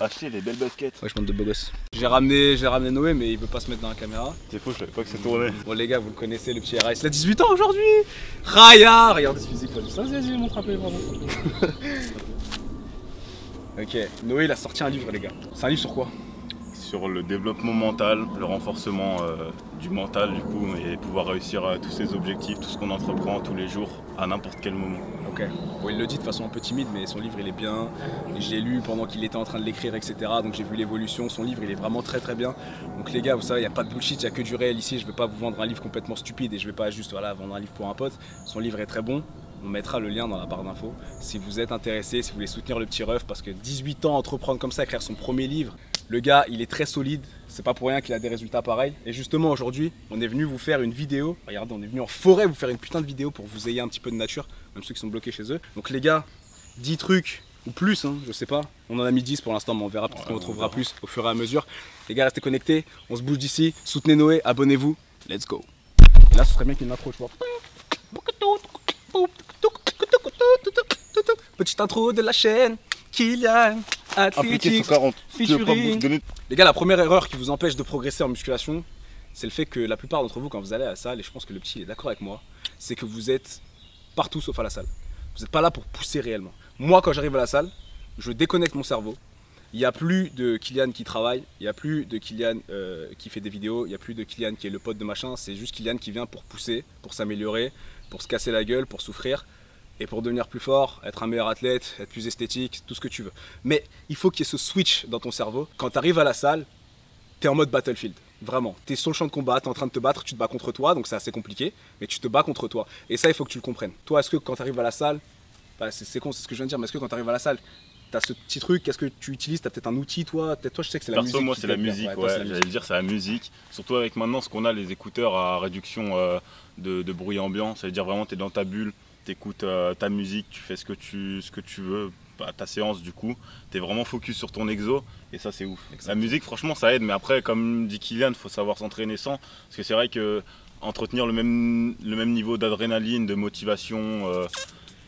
Acheter les belles baskets. Ouais, je monte de beau gosse. J'ai ramené Noé, mais il veut pas se mettre dans la caméra. C'est faux, je savais pas que ça tournait. Bon les gars, vous le connaissez, le petit RS, il a 18 ans aujourd'hui. Raya, regardez ce physique, vas-y, montre un peu, vraiment. Ok, Noé il a sorti un livre les gars. C'est un livre sur quoi? Sur le développement mental, le renforcement du mental du coup, et pouvoir réussir à tous ses objectifs, tout ce qu'on entreprend tous les jours, à n'importe quel moment. Ok, bon il le dit de façon un peu timide, mais son livre il est bien. Je l'ai lu pendant qu'il était en train de l'écrire, etc. Donc j'ai vu l'évolution, son livre il est vraiment très bien. Donc les gars, vous savez, il n'y a pas de bullshit, il n'y a que du réel ici. Je vais pas vous vendre un livre complètement stupide et je vais pas juste voilà, vendre un livre pour un pote. Son livre est très bon. On mettra le lien dans la barre d'infos. Si vous êtes intéressé, si vous voulez soutenir le petit ref, parce que 18 ans, entreprendre comme ça, écrire son premier livre, le gars, il est très solide. C'est pas pour rien qu'il a des résultats pareils. Et justement, aujourd'hui, on est venu vous faire une vidéo. Regardez, on est venu en forêt vous faire une putain de vidéo pour vous ayez un petit peu de nature, même ceux qui sont bloqués chez eux. Donc les gars, 10 trucs ou plus, hein, je sais pas. On en a mis 10 pour l'instant, mais on verra, peut-être qu'on retrouvera plus au fur et à mesure. Les gars, restez connectés. On se bouge d'ici. Soutenez Noé, abonnez-vous. Let's go. Là, ce serait bien qu'il y ait une intro, je vois. Petite intro de la chaîne, Kylian Appliqué sous 40. featuring. Les gars, la première erreur qui vous empêche de progresser en musculation, c'est le fait que la plupart d'entre vous, quand vous allez à la salle, et je pense que le petit est d'accord avec moi, c'est que vous êtes partout sauf à la salle. Vous n'êtes pas là pour pousser réellement. Moi, quand j'arrive à la salle, je déconnecte mon cerveau. Il n'y a plus de Kylian qui travaille, il n'y a plus de Kylian qui fait des vidéos, il n'y a plus de Kylian qui est le pote de machin, c'est juste Kylian qui vient pour pousser, pour s'améliorer, pour se casser la gueule, pour souffrir. Et pour devenir plus fort, être un meilleur athlète, être plus esthétique, tout ce que tu veux. Mais il faut qu'il y ait ce switch dans ton cerveau. Quand tu arrives à la salle, tu es en mode battlefield. Vraiment. Tu es sur le champ de combat, tu es en train de te battre, tu te bats contre toi, donc c'est assez compliqué, mais tu te bats contre toi. Et ça, il faut que tu le comprennes. Toi, est-ce que quand tu arrives à la salle, bah, c'est con, c'est ce que je viens de dire, mais est-ce que quand tu arrives à la salle, tu as ce petit truc, qu'est-ce que tu utilises? Tu as peut-être un outil, toi? Peut-être toi, je sais que c'est la musique. Perso, moi, c'est la musique, ouais, j'allais dire, c'est la musique. Surtout avec maintenant ce qu'on a, les écouteurs à réduction de bruit ambiant, ça veut dire vraiment, tu es dans ta bulle. T'écoutes ta musique, tu fais ce que tu veux, ta séance du coup, t'es vraiment focus sur ton exo et ça c'est ouf. Exactement. La musique franchement ça aide, mais après comme dit Kylian, il faut savoir s'entraîner sans, parce que c'est vrai que entretenir le même niveau d'adrénaline, de motivation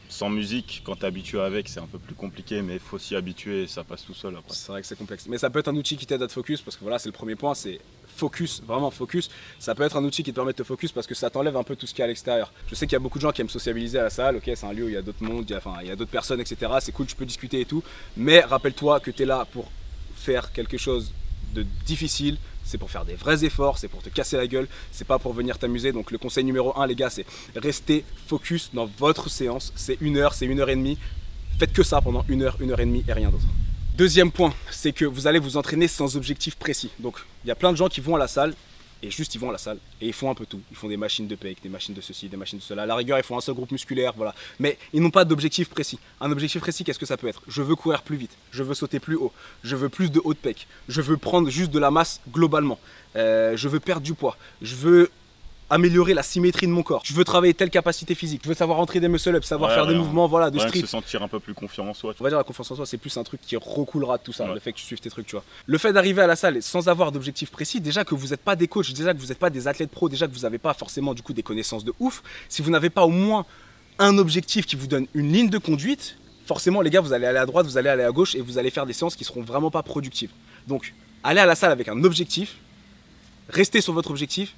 sans musique, quand t'es habitué avec, c'est un peu plus compliqué, mais il faut s'y habituer et ça passe tout seul après. C'est vrai que c'est complexe, mais ça peut être un outil qui t'aide à te focus, parce que voilà, c'est le premier point, c'est focus, vraiment focus. Ça peut être un outil qui te permet de te focus parce que ça t'enlève un peu tout ce qu'il y a à l'extérieur. Je sais qu'il y a beaucoup de gens qui aiment sociabiliser à la salle, ok, c'est un lieu où il y a d'autres mondes, il y a d'autres personnes, etc. C'est cool, tu peux discuter et tout, mais rappelle-toi que tu es là pour faire quelque chose de difficile, c'est pour faire des vrais efforts, c'est pour te casser la gueule, c'est pas pour venir t'amuser. Donc le conseil numéro 1 les gars, c'est rester focus dans votre séance, c'est 1 heure, c'est 1 heure et demie, faites que ça pendant 1 heure et demie et rien d'autre. Deuxième point, c'est que vous allez vous entraîner sans objectif précis. Donc il y a plein de gens qui vont à la salle et juste ils vont à la salle et ils font un peu tout. Ils font des machines de pec, des machines de ceci, des machines de cela. À la rigueur, ils font un seul groupe musculaire, voilà. Mais ils n'ont pas d'objectif précis. Un objectif précis, qu'est-ce que ça peut être? Je veux courir plus vite, je veux sauter plus haut, je veux plus de haut de pec, je veux prendre juste de la masse globalement, je veux perdre du poids, je veux améliorer la symétrie de mon corps, je veux travailler telle capacité physique, je veux savoir rentrer des muscle-ups, savoir faire des mouvements, voilà, de street. Se sentir un peu plus confiant en soi. On va dire la confiance en soi, c'est plus un truc qui recoulera de tout ça, le fait que tu suives tes trucs, tu vois. Le fait d'arriver à la salle sans avoir d'objectif précis, déjà que vous n'êtes pas des coachs, déjà que vous n'êtes pas des athlètes pros, déjà que vous n'avez pas forcément du coup des connaissances de ouf, si vous n'avez pas au moins un objectif qui vous donne une ligne de conduite, forcément les gars, vous allez aller à droite, vous allez aller à gauche et vous allez faire des séances qui seront vraiment pas productives. Donc, allez à la salle avec un objectif, restez sur votre objectif.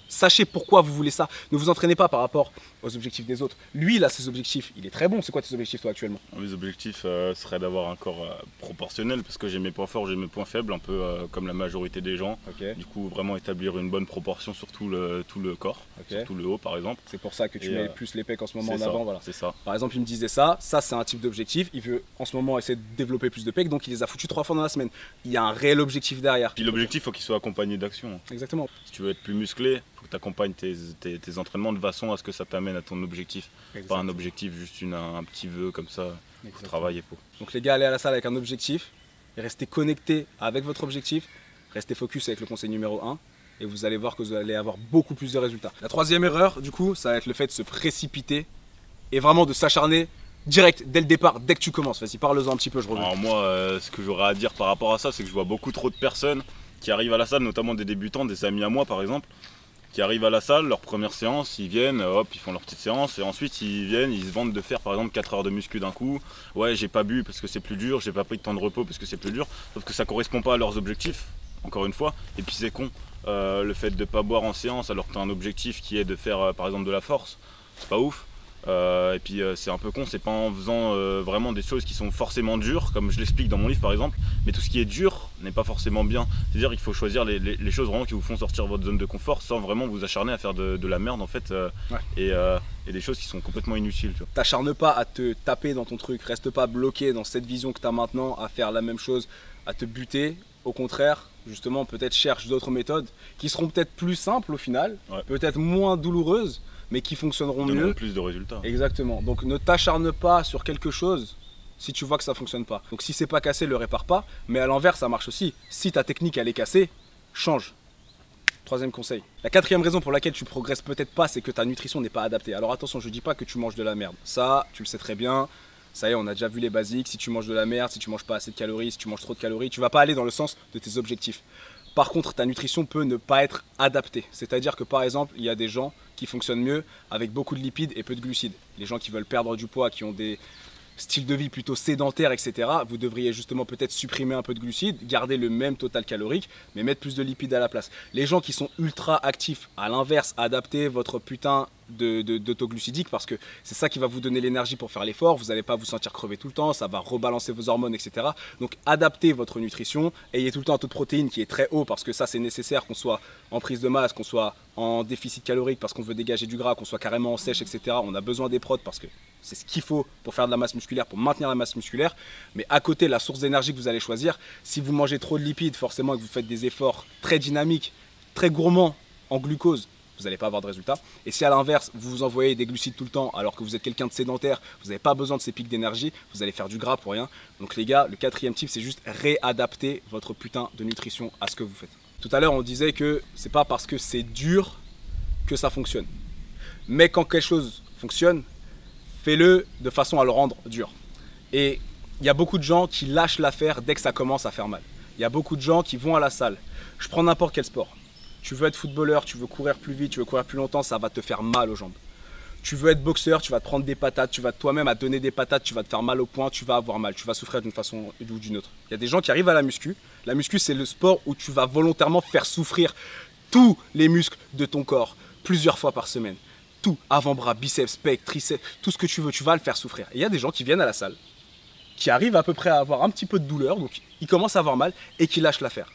Sachez pourquoi vous voulez ça. Ne vous entraînez pas par rapport aux objectifs des autres. Lui, il a ses objectifs. Il est très bon. C'est quoi tes objectifs, toi, actuellement? Mes objectifs seraient d'avoir un corps proportionnel parce que j'ai mes points forts, j'ai mes points faibles, un peu comme la majorité des gens. Okay. Du coup, vraiment établir une bonne proportion sur tout le corps, surtout le haut, par exemple. C'est pour ça que tu mets plus les pecs en ce moment en avant. Voilà. C'est ça. Par exemple, il me disait ça. Ça, c'est un type d'objectif. Il veut en ce moment essayer de développer plus de pecs. Donc, il les a foutus 3 fois dans la semaine. Il y a un réel objectif derrière. Puis l'objectif, il faut qu'il soit accompagné d'action. Exactement. Si tu veux être plus musclé, il faut que tu accompagnes tes entraînements de façon à ce que ça t'amène à ton objectif. Exactement. Pas un objectif, juste un petit vœu comme ça. Il faut travailler pour. Donc les gars, allez à la salle avec un objectif, et restez connectés avec votre objectif, restez focus avec le conseil numéro 1, et vous allez voir que vous allez avoir beaucoup plus de résultats. La troisième erreur, du coup, ça va être le fait de se précipiter, et vraiment de s'acharner direct, dès le départ, dès que tu commences. Vas-y, parle-en un petit peu, je reviens. Alors moi, ce que j'aurais à dire par rapport à ça, c'est que je vois beaucoup trop de personnes qui arrivent à la salle, notamment des débutants, des amis à moi par exemple, qui arrivent à la salle, leur première séance, ils viennent, hop, ils font leur petite séance et ensuite ils viennent, ils se vantent de faire par exemple 4 heures de muscu d'un coup. Ouais, j'ai pas bu parce que c'est plus dur, j'ai pas pris de temps de repos parce que c'est plus dur, sauf que ça correspond pas à leurs objectifs, encore une fois, et puis c'est con. Le fait de pas boire en séance alors que tu as un objectif qui est de faire par exemple de la force, c'est pas ouf. Et puis c'est un peu con, c'est pas en faisant vraiment des choses qui sont forcément dures, comme je l'explique dans mon livre par exemple, mais tout ce qui est dur n'est pas forcément bien. C'est-à-dire qu'il faut choisir les choses vraiment qui vous font sortir de votre zone de confort sans vraiment vous acharner à faire de la merde en fait, Ouais. et des choses qui sont complètement inutiles. T'acharnes pas à te taper dans ton truc, reste pas bloqué dans cette vision que tu as maintenant, à faire la même chose, à te buter. Au contraire, justement, peut-être cherche d'autres méthodes qui seront peut-être plus simples au final, Ouais. peut-être moins douloureuses, mais qui fonctionneront Donneront mieux. plus de résultats. Exactement. Donc ne t'acharne pas sur quelque chose si tu vois que ça fonctionne pas. Donc si c'est pas cassé, le répare pas. Mais à l'envers, ça marche aussi. Si ta technique elle est cassée, change. Troisième conseil. La quatrième raison pour laquelle tu progresses peut-être pas, c'est que ta nutrition n'est pas adaptée. Alors attention, je dis pas que tu manges de la merde. Ça, tu le sais très bien. Ça y est, on a déjà vu les basiques. Si tu manges de la merde, si tu manges pas assez de calories, si tu manges trop de calories, tu vas pas aller dans le sens de tes objectifs. Par contre, ta nutrition peut ne pas être adaptée. C'est-à-dire que par exemple, il y a des gens qui fonctionnent mieux avec beaucoup de lipides et peu de glucides. Les gens qui veulent perdre du poids, qui ont des styles de vie plutôt sédentaires, etc. Vous devriez justement peut-être supprimer un peu de glucides, garder le même total calorique, mais mettre plus de lipides à la place. Les gens qui sont ultra actifs, à l'inverse, adaptez votre putain d'autoglucidique parce que c'est ça qui va vous donner l'énergie pour faire l'effort. Vous n'allez pas vous sentir crever tout le temps, ça va rebalancer vos hormones, etc. Donc adaptez votre nutrition, ayez tout le temps un taux de protéines qui est très haut parce que ça c'est nécessaire, qu'on soit en prise de masse, qu'on soit en déficit calorique parce qu'on veut dégager du gras, qu'on soit carrément en sèche, etc. On a besoin des prods parce que c'est ce qu'il faut pour faire de la masse musculaire, pour maintenir la masse musculaire. Mais à côté, la source d'énergie que vous allez choisir, si vous mangez trop de lipides, forcément, et que vous faites des efforts très dynamiques, très gourmands en glucose, vous n'allez pas avoir de résultat. Et si à l'inverse, vous vous envoyez des glucides tout le temps, alors que vous êtes quelqu'un de sédentaire, vous n'avez pas besoin de ces pics d'énergie, vous allez faire du gras pour rien. Donc les gars, le quatrième type, c'est juste réadapter votre putain de nutrition à ce que vous faites. Tout à l'heure, on disait que c'est pas parce que c'est dur que ça fonctionne. Mais quand quelque chose fonctionne, fais-le de façon à le rendre dur. Et il y a beaucoup de gens qui lâchent l'affaire dès que ça commence à faire mal. Il y a beaucoup de gens qui vont à la salle. Je prends n'importe quel sport. Tu veux être footballeur, tu veux courir plus vite, tu veux courir plus longtemps, ça va te faire mal aux jambes. Tu veux être boxeur, tu vas te prendre des patates, tu vas toi-même à donner des patates, tu vas te faire mal au poing, tu vas avoir mal, tu vas souffrir d'une façon ou d'une autre. Il y a des gens qui arrivent à la muscu. La muscu, c'est le sport où tu vas volontairement faire souffrir tous les muscles de ton corps plusieurs fois par semaine. Tout, avant-bras, biceps, pec, triceps, tout ce que tu veux, tu vas le faire souffrir. Et il y a des gens qui viennent à la salle, qui arrivent à peu près à avoir un petit peu de douleur, donc ils commencent à avoir mal et qui lâchent l'affaire.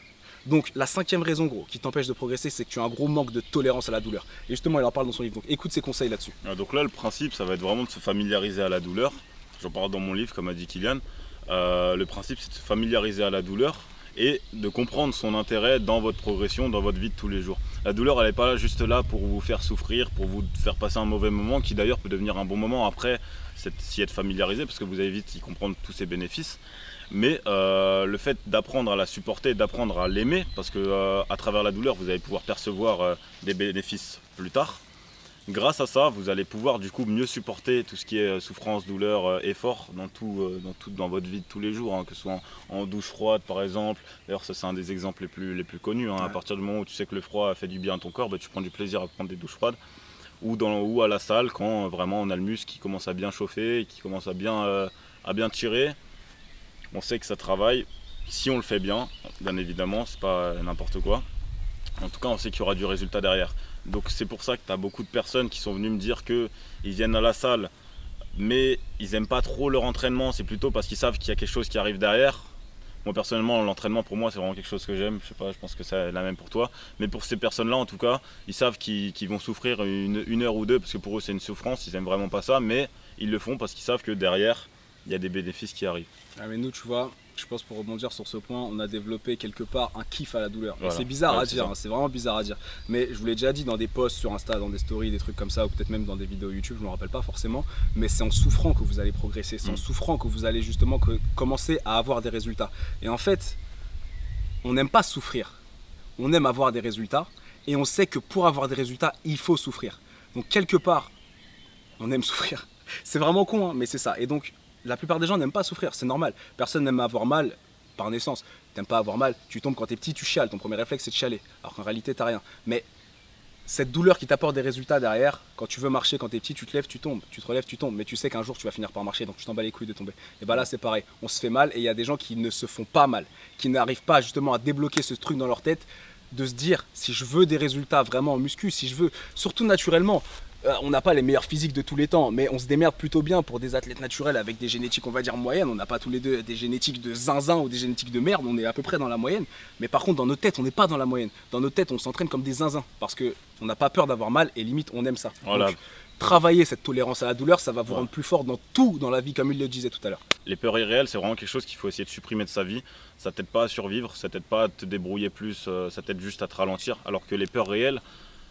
Donc la cinquième raison gros qui t'empêche de progresser, c'est que tu as un gros manque de tolérance à la douleur. Et justement, il en parle dans son livre, donc écoute ses conseils là-dessus. Donc là, le principe, ça va être vraiment de se familiariser à la douleur. J'en parle dans mon livre, comme a dit Kylian. Le principe, c'est de se familiariser à la douleur et de comprendre son intérêt dans votre progression, dans votre vie de tous les jours. La douleur, elle n'est pas là, juste là pour vous faire souffrir, pour vous faire passer un mauvais moment, qui d'ailleurs peut devenir un bon moment après s'y être familiarisé, parce que vous allez vite y comprendre tous ses bénéfices. Mais le fait d'apprendre à la supporter, d'apprendre à l'aimer, parce que à travers la douleur, vous allez pouvoir percevoir des bénéfices plus tard. Grâce à ça, vous allez pouvoir du coup mieux supporter tout ce qui est souffrance, douleur, effort dans votre vie de tous les jours, hein, que ce soit en douche froide par exemple. D'ailleurs, ça c'est un des exemples les plus connus. Hein. Ouais. À partir du moment où tu sais que le froid fait du bien à ton corps, bah, tu prends du plaisir à prendre des douches froides. Ou à la salle quand vraiment on a le muscle qui commence à bien chauffer, qui commence à bien tirer. On sait que ça travaille. Si on le fait bien évidemment, c'est pas n'importe quoi. En tout cas, on sait qu'il y aura du résultat derrière. Donc c'est pour ça que tu as beaucoup de personnes qui sont venues me dire qu'ils viennent à la salle, mais ils n'aiment pas trop leur entraînement. C'est plutôt parce qu'ils savent qu'il y a quelque chose qui arrive derrière. Moi personnellement, l'entraînement pour moi c'est vraiment quelque chose que j'aime. Je sais pas, je pense que c'est la même pour toi. Mais pour ces personnes-là en tout cas, ils savent qu'ils vont souffrir une heure ou deux parce que pour eux c'est une souffrance. Ils n'aiment vraiment pas ça, mais ils le font parce qu'ils savent que derrière il y a des bénéfices qui arrivent. Ah mais nous, tu vois, je pense pour rebondir sur ce point, on a développé quelque part un kiff à la douleur. Voilà. C'est bizarre à dire, hein, c'est vraiment bizarre à dire. Mais je vous l'ai déjà dit dans des posts sur Insta, dans des stories, des trucs comme ça, ou peut-être même dans des vidéos YouTube, je ne me rappelle pas forcément. Mais c'est en souffrant que vous allez progresser, c'est en souffrant que vous allez justement commencer à avoir des résultats. Et en fait, on n'aime pas souffrir, on aime avoir des résultats. Et on sait que pour avoir des résultats, il faut souffrir. Donc quelque part, on aime souffrir. C'est vraiment con, hein, mais c'est ça. Et donc, la plupart des gens n'aiment pas souffrir, c'est normal. Personne n'aime avoir mal par naissance. T'aimes pas avoir mal, tu tombes quand t'es petit, tu chiales. Ton premier réflexe, c'est de chialer. Alors qu'en réalité, t'as rien. Mais cette douleur qui t'apporte des résultats derrière, quand tu veux marcher, quand t'es petit, tu te lèves, tu tombes, tu te relèves, tu tombes, mais tu sais qu'un jour tu vas finir par marcher, donc tu t'en bats les couilles de tomber. Et bah là c'est pareil, on se fait mal et il y a des gens qui ne se font pas mal, qui n'arrivent pas justement à débloquer ce truc dans leur tête, de se dire si je veux des résultats vraiment en muscu, si je veux, surtout naturellement. On n'a pas les meilleurs physiques de tous les temps, mais on se démerde plutôt bien pour des athlètes naturels avec des génétiques, on va dire, moyennes. On n'a pas tous les deux des génétiques de zinzin ou des génétiques de merde, on est à peu près dans la moyenne. Mais par contre, dans nos têtes, on n'est pas dans la moyenne. Dans nos têtes, on s'entraîne comme des zinzins parce qu'on n'a pas peur d'avoir mal et limite, on aime ça. Voilà. Donc, travailler cette tolérance à la douleur, ça va vous rendre plus fort dans tout dans la vie, comme il le disait tout à l'heure. Les peurs irréelles, c'est vraiment quelque chose qu'il faut essayer de supprimer de sa vie. Ça t'aide pas à survivre, ça t'aide pas à te débrouiller plus, ça t'aide juste à te ralentir. Alors que les peurs réelles,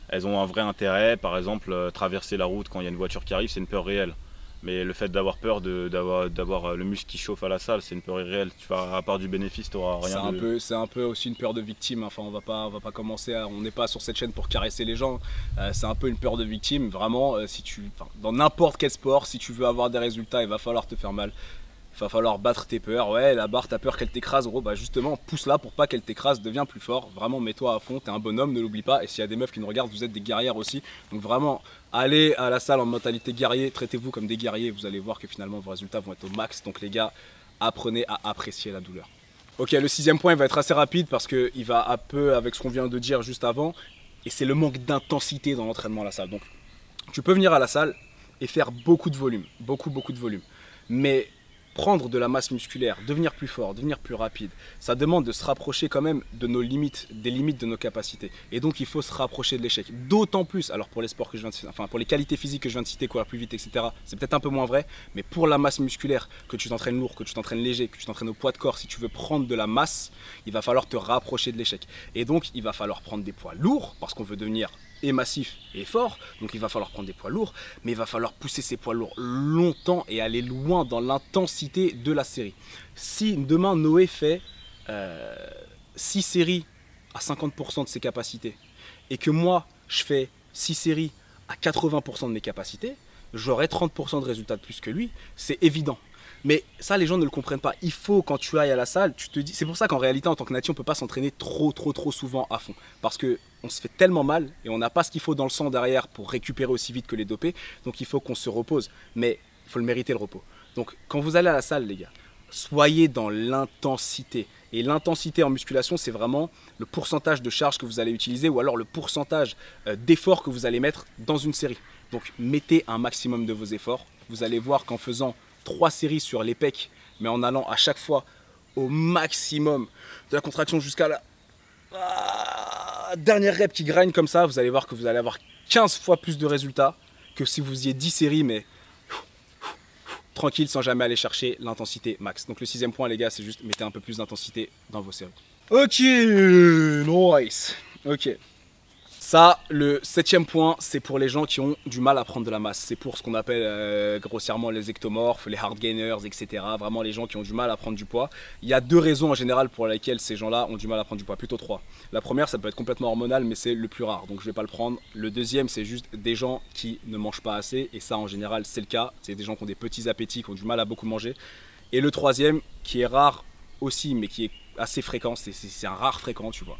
elles ont un vrai intérêt. Par exemple, traverser la route quand il y a une voiture qui arrive, c'est une peur réelle. Mais le fait d'avoir peur d'avoir le muscle qui chauffe à la salle, c'est une peur irréelle. Tu vas, à part du bénéfice, tu n'auras rien de... C'est un peu aussi une peur de victime. Enfin, on va pas commencer à... On n'est pas sur cette chaîne pour caresser les gens. C'est un peu une peur de victime. Vraiment, dans n'importe quel sport, si tu veux avoir des résultats, il va falloir te faire mal. Il va falloir battre tes peurs. Ouais, la barre, t'as peur qu'elle t'écrase, gros. Bah justement, pousse-la pour pas qu'elle t'écrase, deviens plus fort. Vraiment, mets-toi à fond, t'es un bonhomme, ne l'oublie pas. Et s'il y a des meufs qui nous regardent, vous êtes des guerrières aussi. Donc vraiment, allez à la salle en mentalité guerrier, traitez-vous comme des guerriers. Vous allez voir que finalement, vos résultats vont être au max. Donc les gars, apprenez à apprécier la douleur. Ok, le 6e point, il va être assez rapide parce qu'il va un peu avec ce qu'on vient de dire juste avant. Et c'est le manque d'intensité dans l'entraînement à la salle. Donc, tu peux venir à la salle et faire beaucoup de volume. Beaucoup de volume. Mais... prendre de la masse musculaire, devenir plus fort, devenir plus rapide, ça demande de se rapprocher quand même de nos limites, des limites de nos capacités. Et donc il faut se rapprocher de l'échec. D'autant plus, alors pour les sports que je viens de citer, enfin pour les qualités physiques que je viens de citer, courir plus vite, etc., c'est peut-être un peu moins vrai, mais pour la masse musculaire, que tu t'entraînes lourd, que tu t'entraînes léger, que tu t'entraînes au poids de corps, si tu veux prendre de la masse, il va falloir te rapprocher de l'échec. Et donc il va falloir prendre des poids lourds, parce qu'on veut devenir et massif et fort, donc il va falloir prendre des poids lourds, mais il va falloir pousser ces poids lourds longtemps et aller loin dans l'intensité de la série. Si demain Noé fait 6 séries à 50% de ses capacités et que moi je fais 6 séries à 80% de mes capacités, j'aurai 30% de résultats de plus que lui, c'est évident. Mais ça, les gens ne le comprennent pas. Il faut, quand tu ailles à la salle, tu te dis. C'est pour ça qu'en réalité, en tant que nati, on ne peut pas s'entraîner trop souvent à fond. Parce qu'on se fait tellement mal et on n'a pas ce qu'il faut dans le sang derrière pour récupérer aussi vite que les dopés. Donc il faut qu'on se repose. Mais il faut le mériter, le repos. Donc quand vous allez à la salle, les gars, soyez dans l'intensité. Et l'intensité en musculation, c'est vraiment le pourcentage de charge que vous allez utiliser ou alors le pourcentage d'efforts que vous allez mettre dans une série. Donc mettez un maximum de vos efforts. Vous allez voir qu'en faisant 3 séries sur les pecs, mais en allant à chaque fois au maximum de la contraction jusqu'à la dernière rep qui grind comme ça, vous allez voir que vous allez avoir 15 fois plus de résultats que si vous faisiez 10 séries, mais tranquille, sans jamais aller chercher l'intensité max. Donc le 6e point, les gars, c'est juste mettez un peu plus d'intensité dans vos séries. Ok, nice. Ok. Ça, le 7e point, c'est pour les gens qui ont du mal à prendre de la masse. C'est pour ce qu'on appelle grossièrement les ectomorphes, les hard gainers, etc. Vraiment les gens qui ont du mal à prendre du poids. Il y a 2 raisons en général pour lesquelles ces gens-là ont du mal à prendre du poids, plutôt 3. La première, ça peut être complètement hormonal, mais c'est le plus rare, donc je ne vais pas le prendre. Le deuxième, c'est juste des gens qui ne mangent pas assez, et ça en général c'est le cas. C'est des gens qui ont des petits appétits, qui ont du mal à beaucoup manger. Et le troisième, qui est rare aussi, mais qui est assez fréquent, c'est un rare fréquent, tu vois,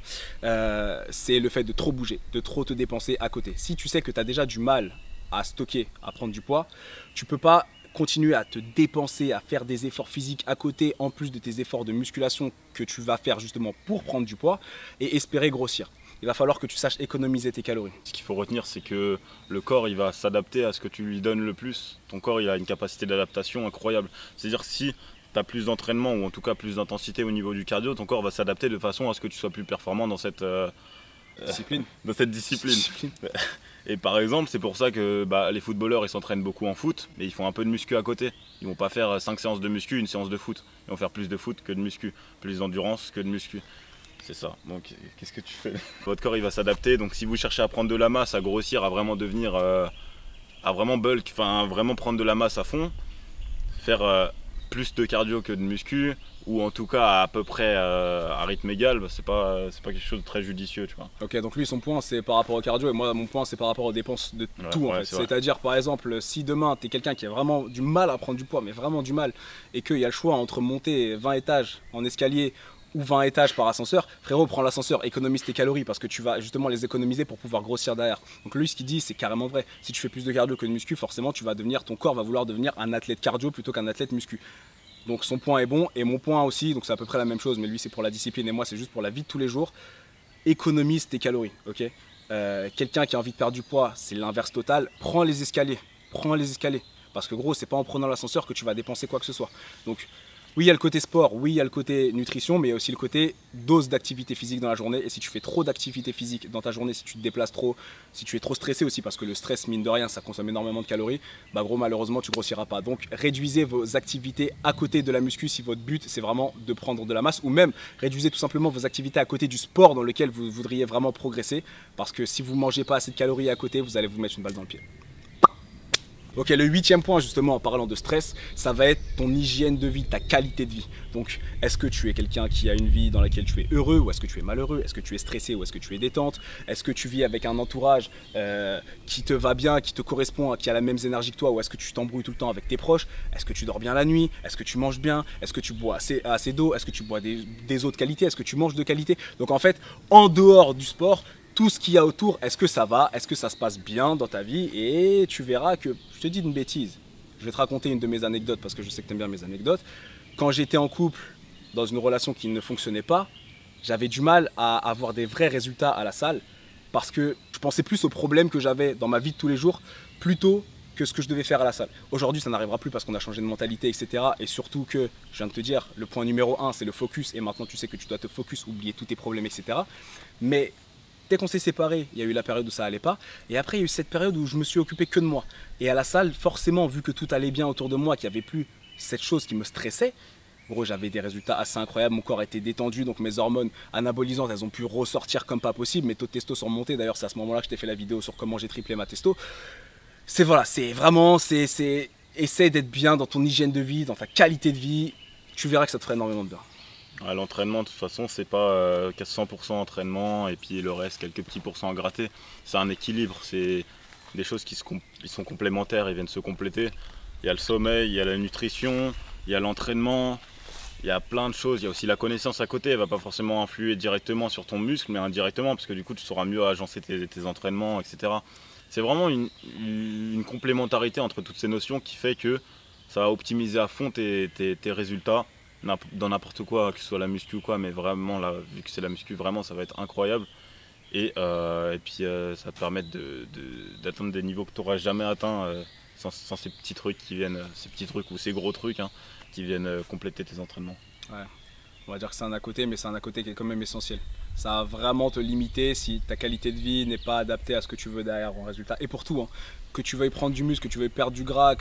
c'est le fait de trop bouger, de trop te dépenser à côté. Si tu sais que tu as déjà du mal à stocker, à prendre du poids, tu peux pas continuer à te dépenser, à faire des efforts physiques à côté, en plus de tes efforts de musculation que tu vas faire justement pour prendre du poids et espérer grossir. Il va falloir que tu saches économiser tes calories. Ce qu'il faut retenir, c'est que le corps, il va s'adapter à ce que tu lui donnes le plus. Ton corps, il a une capacité d'adaptation incroyable. C'est-à-dire si tu as plus d'entraînement ou en tout cas plus d'intensité au niveau du cardio, ton corps va s'adapter de façon à ce que tu sois plus performant dans cette discipline. Et par exemple, c'est pour ça que les footballeurs, ils s'entraînent beaucoup en foot, mais ils font un peu de muscu à côté. Ils vont pas faire 5 séances de muscu, une séance de foot. Ils vont faire plus de foot que de muscu, plus d'endurance que de muscu. C'est ça. Donc qu'est-ce que tu fais? Votre corps, il va s'adapter. Donc si vous cherchez à prendre de la masse, à grossir, à vraiment devenir, à vraiment bulk, enfin vraiment prendre de la masse à fond, faire plus de cardio que de muscu, ou en tout cas à peu près à rythme égal, c'est pas quelque chose de très judicieux, tu vois. Ok, donc lui son point c'est par rapport au cardio et moi mon point c'est par rapport aux dépenses de tout en fait. C'est-à-dire par exemple si demain tu es quelqu'un qui a vraiment du mal à prendre du poids, mais vraiment du mal, et qu'il y a le choix entre monter 20 étages en escalier ou 20 étages par ascenseur, frérot, prends l'ascenseur, économise tes calories parce que tu vas justement les économiser pour pouvoir grossir derrière. Donc lui, ce qu'il dit, c'est carrément vrai. Si tu fais plus de cardio que de muscu, forcément, ton corps va vouloir devenir un athlète cardio plutôt qu'un athlète muscu. Donc son point est bon, et mon point aussi, donc c'est à peu près la même chose, mais lui c'est pour la discipline et moi c'est juste pour la vie de tous les jours. Économise tes calories, ok. Quelqu'un qui a envie de perdre du poids, c'est l'inverse total. Prends les escaliers. Parce que gros, c'est pas en prenant l'ascenseur que tu vas dépenser quoi que ce soit. Donc oui, il y a le côté sport, oui, il y a le côté nutrition, mais il y a aussi le côté dose d'activité physique dans la journée. Et si tu fais trop d'activité physique dans ta journée, si tu te déplaces trop, si tu es trop stressé aussi, parce que le stress, mine de rien, ça consomme énormément de calories, bah gros, malheureusement, tu grossiras pas. Donc réduisez vos activités à côté de la muscu si votre but, c'est vraiment de prendre de la masse, ou même réduisez tout simplement vos activités à côté du sport dans lequel vous voudriez vraiment progresser, parce que si vous ne mangez pas assez de calories à côté, vous allez vous mettre une balle dans le pied. Ok, le 8e point justement en parlant de stress, ça va être ton hygiène de vie, ta qualité de vie. Donc est-ce que tu es quelqu'un qui a une vie dans laquelle tu es heureux ou est-ce que tu es malheureux? Est-ce que tu es stressé ou est-ce que tu es détente? Est-ce que tu vis avec un entourage qui te va bien, qui te correspond, qui a la même énergie que toi, ou est-ce que tu t'embrouilles tout le temps avec tes proches? Est-ce que tu dors bien la nuit? Est-ce que tu manges bien? Est-ce que tu bois assez d'eau? Est-ce que tu bois des eaux de qualité? Est-ce que tu manges de qualité? Donc en fait, en dehors du sport, tout ce qu'il y a autour, est-ce que ça va? Est-ce que ça se passe bien dans ta vie? Et tu verras que, je te dis une bêtise, je vais te raconter une de mes anecdotes parce que je sais que tu aimes bien mes anecdotes. Quand j'étais en couple, dans une relation qui ne fonctionnait pas, j'avais du mal à avoir des vrais résultats à la salle parce que je pensais plus aux problèmes que j'avais dans ma vie de tous les jours plutôt que ce que je devais faire à la salle. Aujourd'hui, ça n'arrivera plus parce qu'on a changé de mentalité, etc. Et surtout que, je viens de te dire, le point numéro 1, c'est le focus. Et maintenant, tu sais que tu dois te focus, oublier tous tes problèmes, etc. Mais dès qu'on s'est séparés, il y a eu la période où ça allait pas. Et après, il y a eu cette période où je me suis occupé que de moi. Et à la salle, forcément, vu que tout allait bien autour de moi, qu'il n'y avait plus cette chose qui me stressait, gros, j'avais des résultats assez incroyables. Mon corps était détendu, donc mes hormones anabolisantes, elles ont pu ressortir comme pas possible. Mes taux de testo sont montés. D'ailleurs, c'est à ce moment-là que je t'ai fait la vidéo sur comment j'ai triplé ma testo. C'est voilà, c'est vraiment, essaie d'être bien dans ton hygiène de vie, dans ta qualité de vie. Tu verras que ça te ferait énormément de bien. L'entraînement, de toute façon, c'est pas 100% entraînement et puis le reste, quelques petits pourcents à gratter. C'est un équilibre, c'est des choses qui sont complémentaires et viennent se compléter. Il y a le sommeil, il y a la nutrition, il y a l'entraînement, il y a plein de choses. Il y a aussi la connaissance à côté, elle va pas forcément influer directement sur ton muscle, mais indirectement, parce que du coup, tu sauras mieux agencer tes entraînements, etc. C'est vraiment une complémentarité entre toutes ces notions qui fait que ça va optimiser à fond tes résultats dans n'importe quoi, que ce soit la muscu ou quoi, mais vraiment là, vu que c'est la muscu, vraiment ça va être incroyable. Et puis ça va te permettre d'atteindre des niveaux que tu n'auras jamais atteints sans ces petits trucs qui viennent, ces petits trucs ou ces gros trucs qui viennent compléter tes entraînements. Ouais. On va dire que c'est un à côté, mais c'est un à côté qui est quand même essentiel. Ça va vraiment te limiter si ta qualité de vie n'est pas adaptée à ce que tu veux derrière en résultat. Et pour tout, hein, que tu veuilles prendre du muscle, que tu veuilles perdre du gras,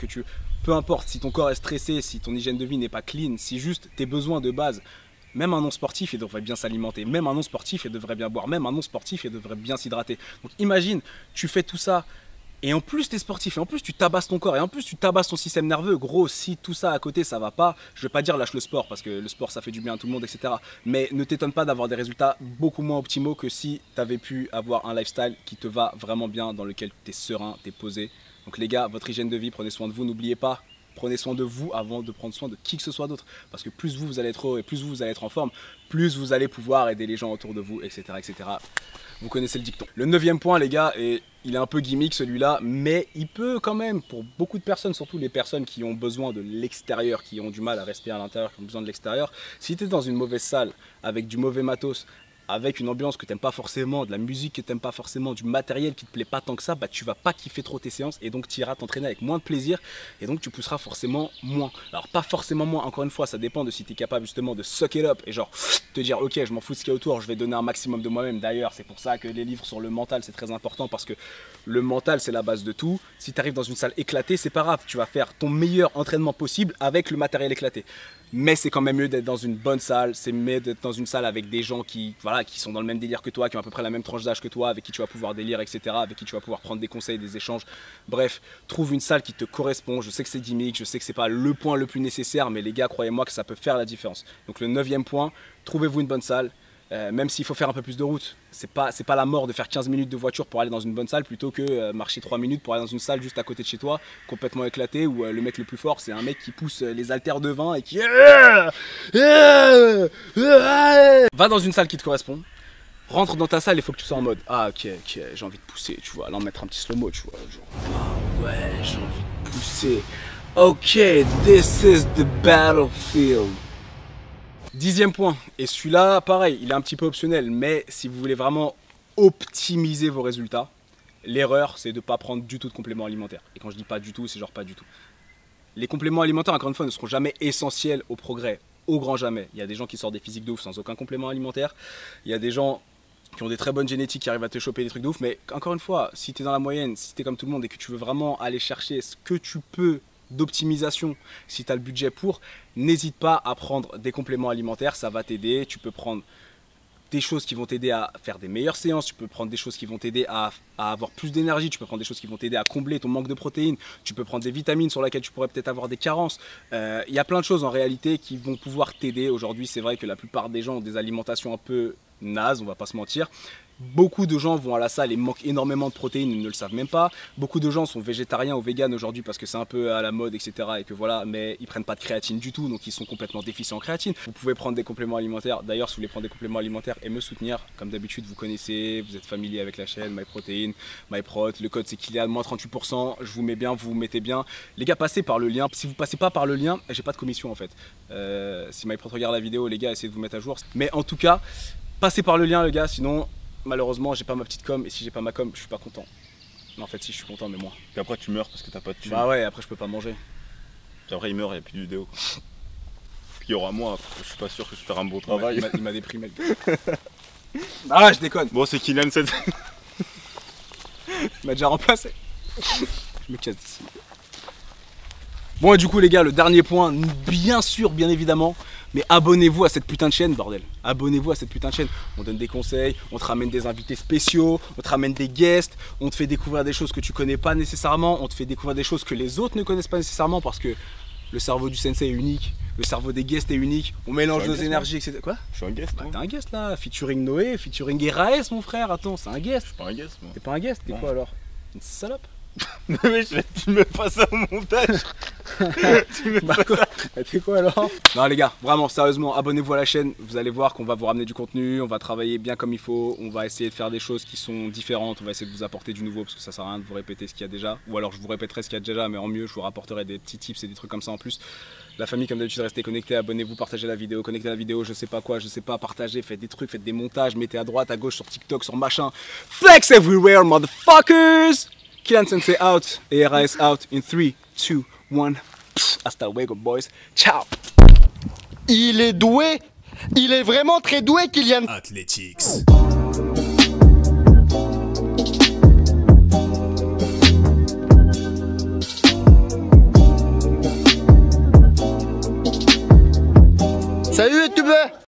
peu importe, si ton corps est stressé, si ton hygiène de vie n'est pas clean, si juste tes besoins de base, même un non-sportif, il devrait bien s'alimenter, même un non-sportif, il devrait bien boire, même un non-sportif, il devrait bien s'hydrater. Donc imagine, tu fais tout ça, et en plus tu es sportif, et en plus tu tabasses ton corps, et en plus tu tabasses ton système nerveux. Gros, si tout ça à côté ça va pas, je vais pas dire lâche le sport, parce que le sport ça fait du bien à tout le monde, etc. Mais ne t'étonne pas d'avoir des résultats beaucoup moins optimaux que si tu avais pu avoir un lifestyle qui te va vraiment bien, dans lequel tu es serein, tu es posé. Donc les gars, votre hygiène de vie, prenez soin de vous, n'oubliez pas, prenez soin de vous avant de prendre soin de qui que ce soit d'autre. Parce que plus vous allez être heureux et plus vous allez être en forme, plus vous allez pouvoir aider les gens autour de vous, etc. etc. Vous connaissez le dicton. Le 9e point, les gars, et il est un peu gimmick celui-là, mais il peut quand même, pour beaucoup de personnes, surtout les personnes qui ont besoin de l'extérieur, qui ont du mal à respirer à l'intérieur, qui ont besoin de l'extérieur, si tu es dans une mauvaise salle, avec du mauvais matos, avec une ambiance que tu n'aimes pas forcément, de la musique que tu n'aimes pas forcément, du matériel qui ne te plaît pas tant que ça, bah tu vas pas kiffer trop tes séances et donc tu iras t'entraîner avec moins de plaisir et donc tu pousseras forcément moins. Alors pas forcément moins, encore une fois, ça dépend de si tu es capable justement de suck it up et genre te dire ok, je m'en fous de ce qu'il y a autour, je vais donner un maximum de moi-même. D'ailleurs, c'est pour ça que les livres sur le mental c'est très important parce que le mental c'est la base de tout. Si tu arrives dans une salle éclatée, c'est pas grave, tu vas faire ton meilleur entraînement possible avec le matériel éclaté. Mais c'est quand même mieux d'être dans une bonne salle, c'est mieux d'être dans une salle avec des gens qui sont dans le même délire que toi, qui ont à peu près la même tranche d'âge que toi, avec qui tu vas pouvoir délire, etc., avec qui tu vas pouvoir prendre des conseils, des échanges. Bref, trouve une salle qui te correspond. Je sais que c'est gimmick, je sais que c'est pas le point le plus nécessaire, mais les gars, croyez-moi que ça peut faire la différence. Donc le 9e point, trouvez-vous une bonne salle. Même s'il faut faire un peu plus de route, c'est pas la mort de faire 15 minutes de voiture pour aller dans une bonne salle plutôt que marcher 3 minutes pour aller dans une salle juste à côté de chez toi, complètement éclatée, où le mec le plus fort c'est un mec qui pousse les haltères de 20 et qui... Va dans une salle qui te correspond, rentre dans ta salle et il faut que tu sois en mode ah ok, j'ai envie de pousser, tu vois, là on mettre un petit slow-mo, tu vois, genre ah ouais, j'ai envie de pousser, ok, this is the battlefield. 10e point, et celui-là, pareil, il est un petit peu optionnel, mais si vous voulez vraiment optimiser vos résultats, l'erreur, c'est de ne pas prendre du tout de compléments alimentaires. Et quand je dis pas du tout, c'est genre pas du tout. Les compléments alimentaires, encore une fois, ne seront jamais essentiels au progrès, au grand jamais. Il y a des gens qui sortent des physiques de ouf sans aucun complément alimentaire. Il y a des gens qui ont des très bonnes génétiques, qui arrivent à te choper des trucs de ouf. Mais encore une fois, si tu es dans la moyenne, si tu es comme tout le monde et que tu veux vraiment aller chercher ce que tu peux d'optimisation, si tu as le budget pour, n'hésite pas à prendre des compléments alimentaires, ça va t'aider. Tu peux prendre des choses qui vont t'aider à faire des meilleures séances, tu peux prendre des choses qui vont t'aider à avoir plus d'énergie, tu peux prendre des choses qui vont t'aider à combler ton manque de protéines, tu peux prendre des vitamines sur lesquelles tu pourrais peut-être avoir des carences. Il y a plein de choses en réalité qui vont pouvoir t'aider. Aujourd'hui, c'est vrai que la plupart des gens ont des alimentations un peu nazes, on va pas se mentir. Beaucoup de gens vont à la salle et manquent énormément de protéines, ils ne le savent même pas. Beaucoup de gens sont végétariens ou véganes aujourd'hui parce que c'est un peu à la mode, etc. Et que voilà, mais ils prennent pas de créatine du tout, donc ils sont complètement déficients en créatine. Vous pouvez prendre des compléments alimentaires. D'ailleurs, si vous voulez prendre des compléments alimentaires et me soutenir, comme d'habitude, vous connaissez, vous êtes familier avec la chaîne MyProtein, MyProt. Le code c'est qu'il est à moins 38%. Je vous mets bien, vous vous mettez bien. Les gars, passez par le lien. Si vous passez pas par le lien, j'ai pas de commission en fait. Si MyProt regarde la vidéo, les gars, essayez de vous mettre à jour. Mais en tout cas, passez par le lien, les gars, sinon. Malheureusement, j'ai pas ma petite com et si j'ai pas ma com, je suis pas content. Mais en fait, si je suis content, mais moi. Et après, tu meurs parce que t'as pas de thune. Bah ouais, après, je peux pas manger. Puis après, il meurt, il n'y a plus de vidéo. Puis il y aura moi, je suis pas sûr que je ferai un beau travail. Il m'a déprimé. Ah, je déconne. Bon, c'est Kylian 7. Il m'a déjà remplacé. Je me casse d'ici. Bon, et du coup, les gars, le dernier point, bien sûr, bien évidemment. Mais abonnez-vous à cette putain de chaîne, bordel. Abonnez-vous à cette putain de chaîne. On donne des conseils, on te ramène des invités spéciaux, on te ramène des guests, on te fait découvrir des choses que tu connais pas nécessairement, on te fait découvrir des choses que les autres ne connaissent pas nécessairement parce que le cerveau du sensei est unique, le cerveau des guests est unique, on mélange nos énergies, etc. Quoi ? Je suis un guest. Bah, t'es un guest là, featuring Noé, featuring Eraes, mon frère. Attends, c'est un guest. Je suis pas un guest, moi. T'es pas un guest, t'es quoi alors ? Une salope ? Mais tu mets pas ça au montage. Tu mets pas ça. T'es quoi alors? Non les gars, vraiment sérieusement, abonnez-vous à la chaîne. Vous allez voir qu'on va vous ramener du contenu, on va travailler bien comme il faut, on va essayer de faire des choses qui sont différentes, on va essayer de vous apporter du nouveau parce que ça sert à rien de vous répéter ce qu'il y a déjà. Ou alors je vous répéterai ce qu'il y a déjà, mais en mieux, je vous rapporterai des petits tips et des trucs comme ça en plus. La famille, comme d'habitude, restez connectés, abonnez-vous, partagez la vidéo, connectez la vidéo, je sais pas quoi, je sais pas, partagez, faites des trucs, faites des montages, mettez à droite, à gauche, sur TikTok, sur machin. Flex everywhere, motherfuckers! Kylian Sensei out, Eraes out in 3, 2, 1. Hasta luego, boys. Ciao! Il est doué! Il est vraiment très doué, Kylian! Athletics. Salut, youtubeur!